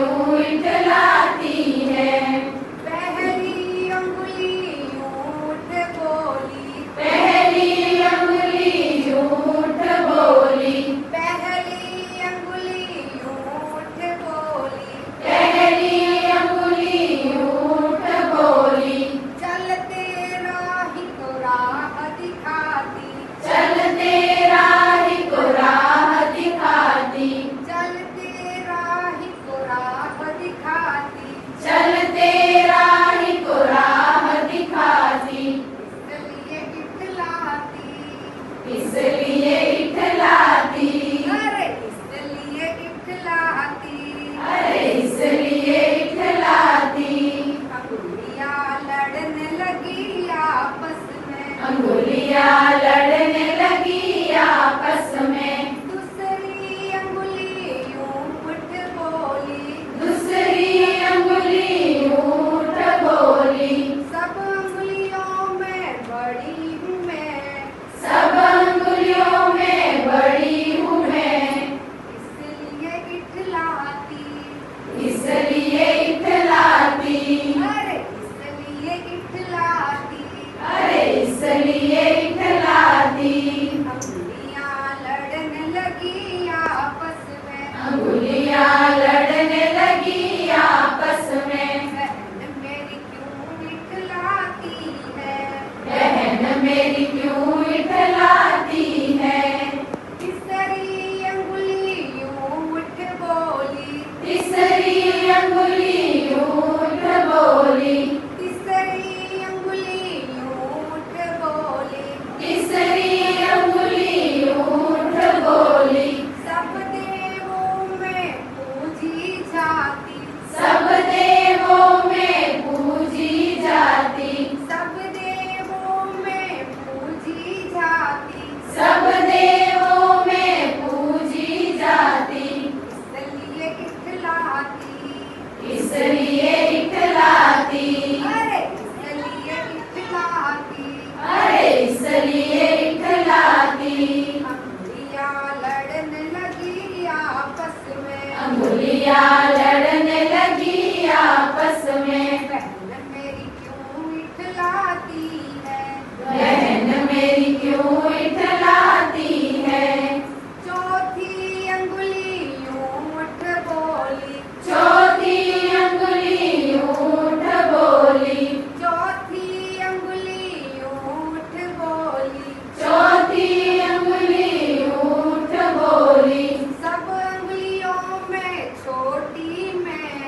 क्यों इठलाती है। पहली अंगुली ऊठ बोली, पहली अंगुली ऊठ बोली, पहली अंगुली ऊठ बोली, पहली अंगुली ऊठ बोली। चलते राही को राह दिखाती, चलते राही को राह दिखाती, चलते राही को राह दिखाती, चलते राही को राह दिखाती। इसलिए इठलाती, इसलिए इठलाती, अरे इसलिए इठलाती। अरे इसलिए इठलाती। अंगुलियां लड़ने लगी आपस में, अंगुलियां लड़ने लगी आपस में। दूसरी अंगुली यूं उठ बोली, दूसरी अंगुली ऊठ बोली, सब अंगुलियों में बड़ी हूँ मैं, सब अंगुलियों में बड़ी हूँ मैं। इसलिए इठलाती, इसलिए इठलाती, अरे इसलिए इठलाती। अरे इसलिए इठलाती। अंगुलियां लड़ने लगी आपस में, अंगुलियां लड़ने लगी आपस में। बहन मेरी क्यों इठलाती है, बहन मेरी क्यों इठलाती है। तीसरी अंगुली यूं उठ बोली, तीसरी अंगुली ऊठ बोली, तीसरी अंगुली यूं उठ बोली, तीसरी अंगुली ऊठ बोली। सब देवों में पूजी जाती, सब देवों में पूजी जाती, सब देवों में पूजी जाती, सब देवों में पूजी जाती। इसलिए इठलाती, इसलिए इठलाती, अरे इसलिए इठलाती। अरे इसलिए इठलाती। अंगुलियां लड़ने लगी आपस में, अंगुलियां लड़ने लगी आपस में। बहन मेरी क्यों इठलाती है, बहन मेरी क्यों इठलाती है। चौथी अंगुली यूं उठ बोली, चौथी अंगुली ऊठ बोली, चौथी अंगुली यूं उठ बोली, चौथी अंगुली ऊठ बोली। सब अंगुलियों में छोटी मैं,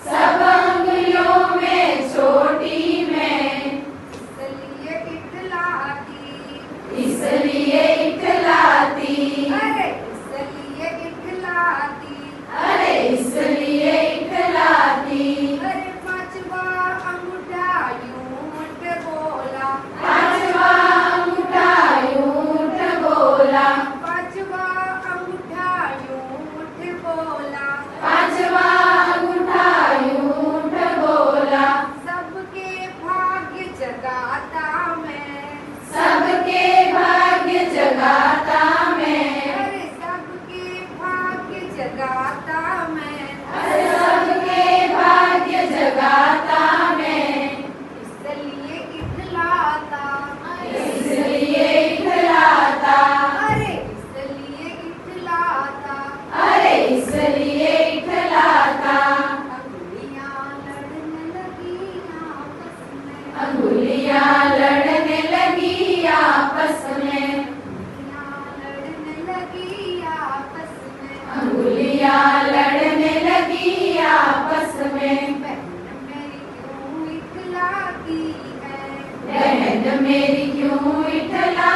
सब अंगुलियों में छोटी मैं। इसलिए इठलाती, इसलिए इठलाती, अरे इसलिए इठलाती। अरे इसलिए इठलाती। अरे पांचवा अंगूठा यूं उठ बोला, पांचवा अंगूठा ऊठ बोला, पांचवा अंगूठा यूं उठ बोला, पांचवा अंगूठा ऊठ बोला। सबके भाग्य जगाता मैं, सबके भाग्य जगाता मैं, अरे सबके भाग्य जगाता मैं, अरे सबके भाग्य जगाता मैं। इसलिए इठलाता, इसलिए इठलाता, अरे इसलिए इठलाता। अरे इसलिए इठलाता। अंगुलियां लड़ने लगी आपस में, अंगुलियां लड़ने लगी आपस में। अंगुलियां लड़ने लगी आपस में, अंगुलियां लड़ने लगी आपस में। बहन मेरी क्यों इठलाती है, बहन मेरी क्यों इठला